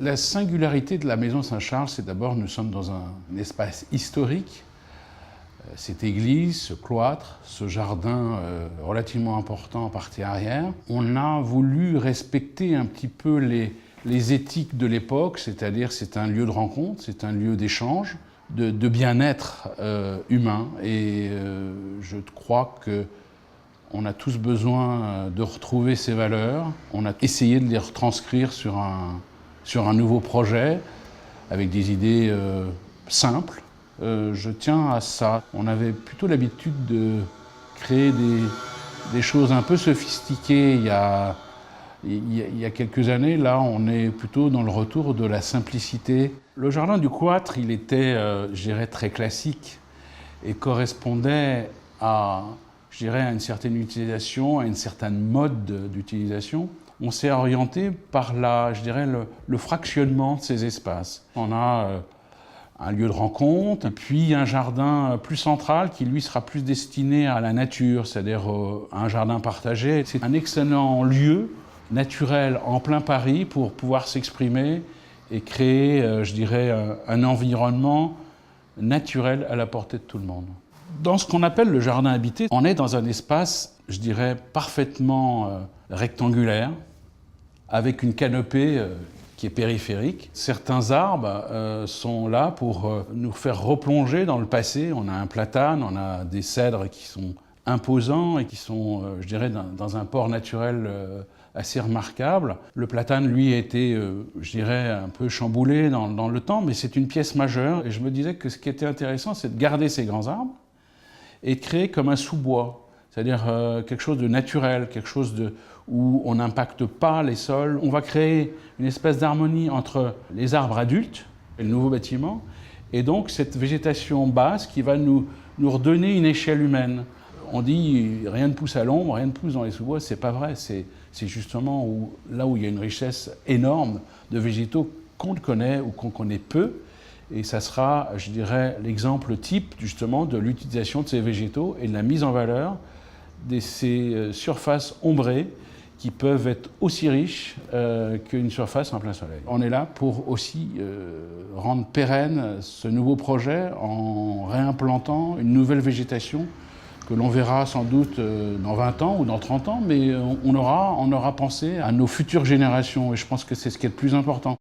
La singularité de la Maison Saint-Charles, c'est d'abord nous sommes dans un espace historique. Cette église, ce cloître, ce jardin relativement important en partie arrière. On a voulu respecter un petit peu les éthiques de l'époque, c'est-à-dire c'est un lieu de rencontre, c'est un lieu d'échange, de bien-être humain. Et je crois qu'on a tous besoin de retrouver ces valeurs. On a essayé de les retranscrire sur un nouveau projet avec des idées simples. Je tiens à ça. On avait plutôt l'habitude de créer des choses un peu sophistiquées il y a quelques années. Là, on est plutôt dans le retour de la simplicité. Le jardin du cloître, il était, je dirais, très classique et correspondait à, je dirais, à une certaine utilisation, à une certaine mode d'utilisation. On s'est orienté par je dirais, le fractionnement de ces espaces. On a un lieu de rencontre, et puis un jardin plus central qui, lui, sera plus destiné à la nature, c'est-à-dire un jardin partagé. C'est un excellent lieu naturel en plein Paris pour pouvoir s'exprimer et créer, je dirais, un environnement naturel à la portée de tout le monde. Dans ce qu'on appelle le jardin habité, on est dans un espace, je dirais, parfaitement rectangulaire, avec une canopée qui est périphérique. Certains arbres sont là pour nous faire replonger dans le passé. On a un platane, on a des cèdres qui sont imposants et qui sont, je dirais, dans un port naturel assez remarquable. Le platane, lui, a été, je dirais, un peu chamboulé dans le temps, mais c'est une pièce majeure. Et je me disais que ce qui était intéressant, c'est de garder ces grands arbres et de créer comme un sous-bois, c'est-à-dire quelque chose de naturel, quelque chose où on n'impacte pas les sols. On va créer une espèce d'harmonie entre les arbres adultes et le nouveau bâtiment, et donc cette végétation basse qui va nous redonner une échelle humaine. On dit rien ne pousse à l'ombre, rien ne pousse dans les sous-bois, c'est pas vrai. C'est justement là où il y a une richesse énorme de végétaux qu'on connaît ou qu'on connaît peu. Et ça sera, je dirais, l'exemple type justement de l'utilisation de ces végétaux et de la mise en valeur de ces surfaces ombrées qui peuvent être aussi riches qu'une surface en plein soleil. On est là pour aussi rendre pérenne ce nouveau projet en réimplantant une nouvelle végétation que l'on verra sans doute dans 20 ans ou dans 30 ans, mais on aura pensé à nos futures générations et je pense que c'est ce qui est le plus important.